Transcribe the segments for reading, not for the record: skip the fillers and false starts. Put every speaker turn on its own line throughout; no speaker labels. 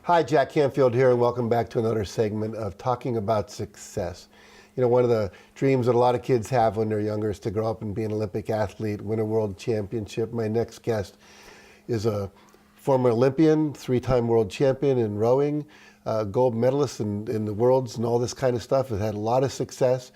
Hi, Jack Canfield here, and welcome back to another segment of Talking About Success. You know, one of the dreams that a lot of kids have when they're younger is to grow up and be an Olympic athlete, win a world championship. My next guest is a former Olympian, three-time world champion in rowing, gold medalist in the worlds and all this kind of stuff. Has had a lot of success.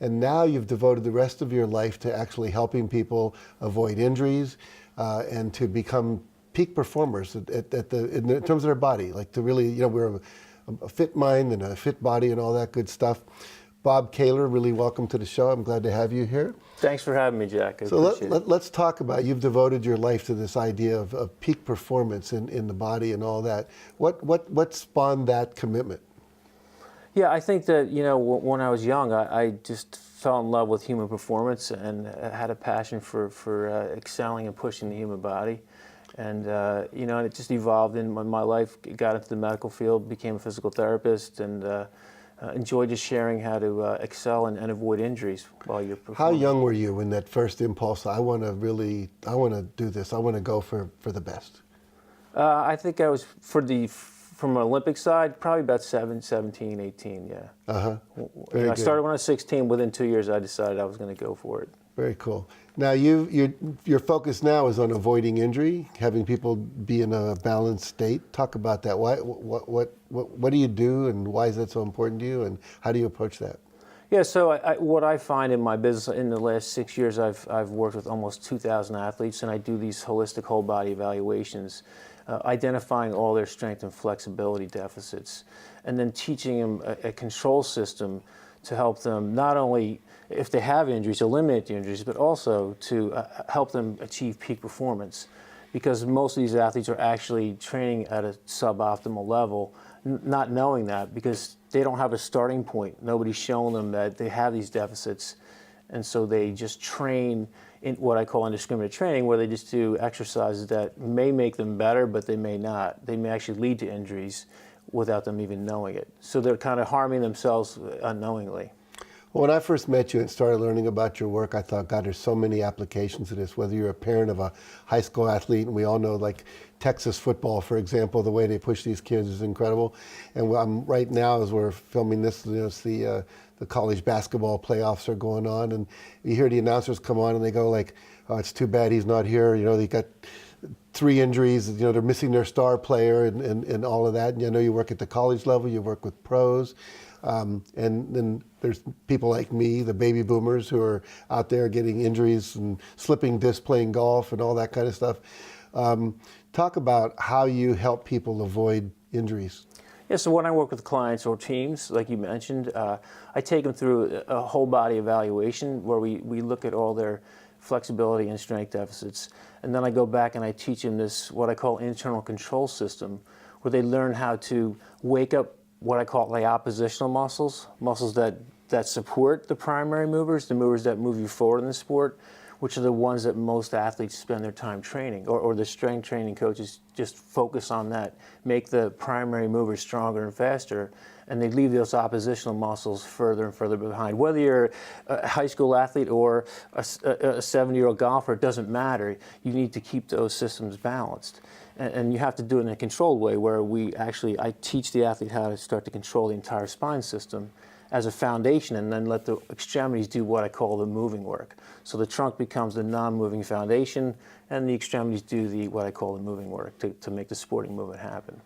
And now you've devoted the rest of your life to actually helping people avoid injuries and to become peak performers in terms of their body, like to really, you know, we're a fit mind and a fit body and all that good stuff. Bob Kaehler, really welcome to the show. I'm glad to have you here.
Thanks for having me, Jack. I
so
appreciate it.
Let's talk about, you've devoted your life to this idea of peak performance in the body and all that. What spawned that commitment?
Yeah, I think that, you know, when I was young, I just fell in love with human performance and had a passion for excelling and pushing the human body. And, you know, it just evolved in my life, got into the medical field, became a physical therapist, and enjoyed just sharing how to excel and avoid injuries while you're performing.
How young were you when that first impulse, I want to do this, I want to go for the best?
I think I was, from an Olympic side, probably about 17, 18, yeah.
Uh-huh.
I started when I was 16. Within 2 years, I decided I was going to go for it.
Very cool. Now, your focus now is on avoiding injury, having people be in a balanced state. Talk about that. What do you do, and why is that so important to you, and how do you approach that?
Yeah, so what I find in my business in the last 6 years, I've worked with almost 2,000 athletes, and I do these holistic whole body evaluations, identifying all their strength and flexibility deficits, and then teaching them a control system to help them not only, if they have injuries, eliminate the injuries, but also to help them achieve peak performance. Because most of these athletes are actually training at a suboptimal level, not knowing that, because they don't have a starting point. Nobody's showing them that they have these deficits. And so they just train in what I call indiscriminate training, where they just do exercises that may make them better, but they may not. They may actually lead to injuries without them even knowing it. So they're kind of harming themselves unknowingly.
Well, when I first met you and started learning about your work, I thought, God, there's so many applications to this, whether you're a parent of a high school athlete, and we all know, like Texas football, for example, the way they push these kids is incredible. And right now, as we're filming this, you know, it's the college basketball playoffs are going on, and you hear the announcers come on and they go like, oh, it's too bad he's not here. You know, they got 3 injuries, you know, they're missing their star player and all of that. And I know you work at the college level, you work with pros. And then there's people like me, the baby boomers, who are out there getting injuries and slipping disc playing golf and all that kind of stuff. Talk about how you help people avoid injuries.
Yeah, so when I work with clients or teams, like you mentioned, I take them through a whole body evaluation where we look at all their flexibility and strength deficits. And then I go back and I teach them this, what I call internal control system, where they learn how to wake up what I call like oppositional muscles that support the primary movers, the movers that move you forward in the sport, which are the ones that most athletes spend their time training, or the strength training coaches just focus on that, make the primary movers stronger and faster, and they leave those oppositional muscles further and further behind. Whether you're a high school athlete or a 70-year-old golfer, it doesn't matter. You need to keep those systems balanced. And you have to do it in a controlled way, where I teach the athlete how to start to control the entire spine system as a foundation, and then let the extremities do what I call the moving work. So the trunk becomes the non-moving foundation, and the extremities do what I call the moving work to make the sporting movement happen.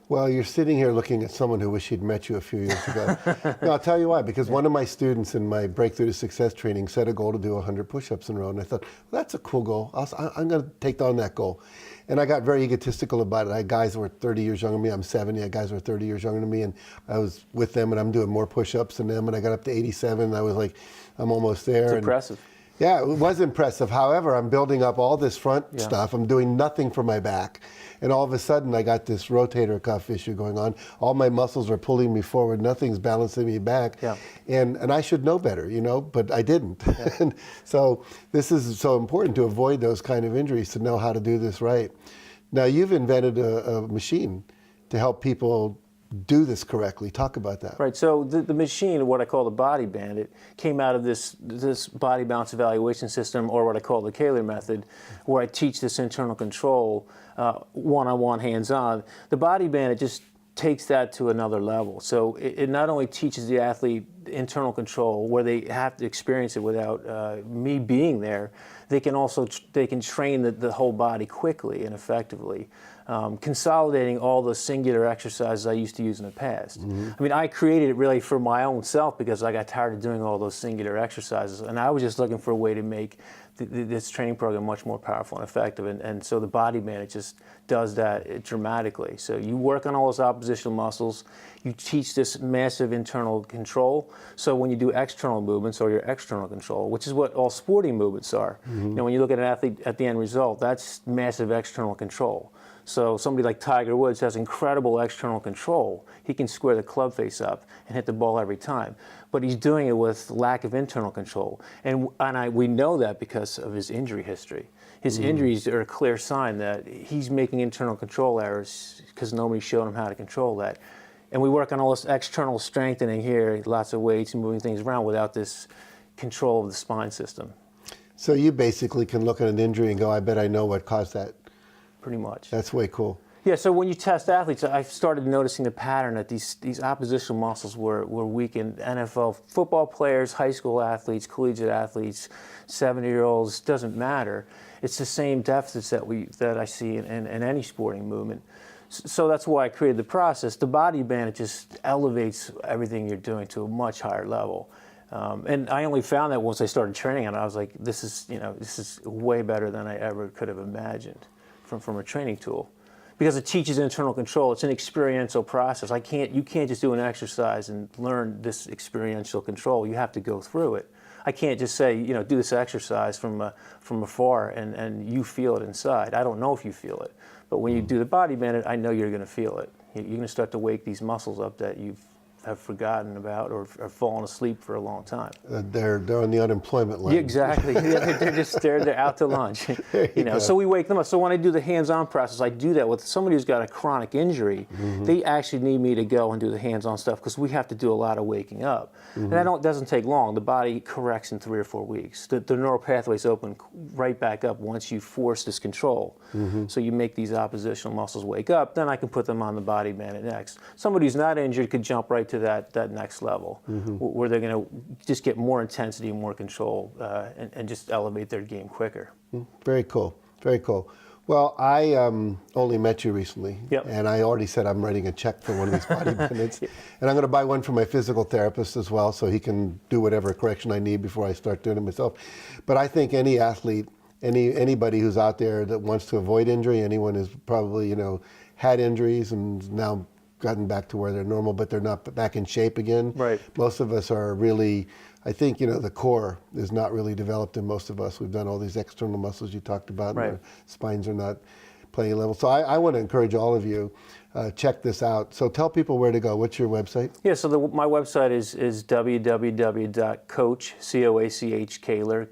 Well, you're sitting here looking at someone who wished he'd met you a few years ago. No, I'll tell you why, because one of my students in my Breakthrough to Success training set a goal to do 100 push-ups in a row, and I thought, well, that's a cool goal. I'm going to take on that goal. And I got very egotistical about it. I had guys who were 30 years younger than me. I'm 70. I had guys who were 30 years younger than me, and I was with them, and I'm doing more push-ups than them, and I got up to 87, and I was like, I'm almost there.
It's impressive.
Yeah, it was impressive. However, I'm building up all this front stuff. I'm doing nothing for my back. And all of a sudden, I got this rotator cuff issue going on. All my muscles are pulling me forward. Nothing's balancing me back. Yeah. And I should know better, you know, but I didn't. Yeah. And so this is so important to avoid those kind of injuries, to know how to do this right. Now, you've invented a machine to help people do this correctly? Talk about that.
Right. So the machine, what I call the Body Bandit, came out of this body balance evaluation system, or what I call the Kaehler method, where I teach this internal control, one-on-one, hands-on. The Body Bandit just takes that to another level. So it not only teaches the athlete internal control, where they have to experience it without me being there, they can also train the whole body quickly and effectively. Consolidating all the singular exercises I used to use in the past. I mean, I created it really for my own self because I got tired of doing all those singular exercises, and I was just looking for a way to make this training program much more powerful and effective, and so the Body Bandit just does that dramatically. So you work on all those oppositional muscles, you teach this massive internal control, so when you do external movements or your external control, which is what all sporting movements are, you know, when you look at an athlete at the end result, that's massive external control. So somebody like Tiger Woods has incredible external control. He can square the club face up and hit the ball every time. But he's doing it with lack of internal control. And we know that because of his injury history. His injuries are a clear sign that he's making internal control errors because nobody showed him how to control that. And we work on all this external strengthening here, lots of weights and moving things around without this control of the spine system.
So you basically can look at an injury and go, I bet I know what caused that.
Pretty much.
That's way cool.
Yeah, so when you test athletes, I started noticing the pattern that these oppositional muscles were weak in NFL football players, high school athletes, collegiate athletes, 70-year-olds, doesn't matter. It's the same deficits that I see in any sporting movement. So that's why I created the process. The Body Bandit just elevates everything you're doing to a much higher level. And I only found that once I started training on it. I was like, this is way better than I ever could have imagined from a training tool, because it teaches internal control. It's an experiential process. You can't just do an exercise and learn this experiential control. You have to go through it. I can't just say, you know, do this exercise from afar and you feel it inside. I don't know if you feel it, but when you do the Body Bandit, I know you're going to feel it. You're going to start to wake these muscles up that you have forgotten about or fallen asleep for a long time.
They're on the unemployment line.
Yeah, exactly. They're out to lunch. You know, so we wake them up. So when I do the hands-on process, I do that with somebody who's got a chronic injury. They actually need me to go and do the hands-on stuff because we have to do a lot of waking up. And that doesn't take long. The body corrects in 3 or 4 weeks. The neural pathways open right back up once you force this control. So you make these oppositional muscles wake up. Then I can put them on the Body Bandit next. Somebody who's not injured could jump right to that next level, where they're going to just get more intensity and more control and just elevate their game quicker.
Very cool. Very cool. Well, I only met you recently, and I already said I'm writing a check for one of these Body Bandits, and I'm going to buy one for my physical therapist as well, so he can do whatever correction I need before I start doing it myself. But I think any athlete, anybody who's out there that wants to avoid injury, anyone who's probably, you know, had injuries and now gotten back to where they're normal, but they're not back in shape again.
Right.
Most of us are really, I think, you know, the core is not really developed in most of us. We've done all these external muscles you talked about, and our spines are not playing level. So I want to encourage all of you, check this out. So tell people where to go. What's your website?
Yeah, so my website is www.coach, Kaehler,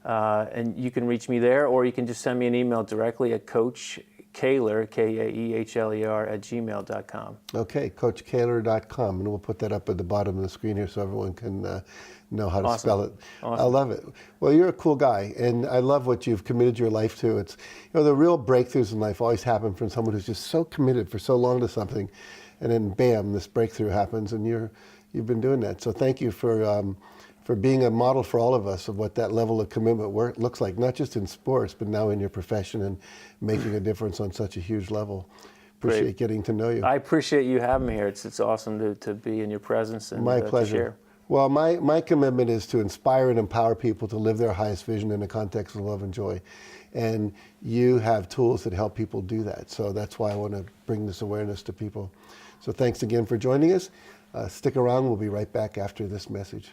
Kaehler.com. And you can reach me there, or you can just send me an email directly at Coach Kaehler, Kaehler @gmail.com.
Okay, CoachKaehler.com, and we'll put that up at the bottom of the screen here so everyone can know how to spell it.
Awesome.
I love it. Well, you're a cool guy, and I love what you've committed your life to. It's, you know, the real breakthroughs in life always happen from someone who's just so committed for so long to something, and then bam, this breakthrough happens, and you've been doing that. So thank you for being a model for all of us of what that level of commitment looks like, not just in sports, but now in your profession and making a difference on such a huge level. Appreciate getting to know you.
I appreciate you having me here. It's awesome to be in your presence and
my pleasure.
to share.
Well, my commitment is to inspire and empower people to live their highest vision in the context of love and joy. And you have tools that help people do that. So that's why I want to bring this awareness to people. So thanks again for joining us. Stick around. We'll be right back after this message.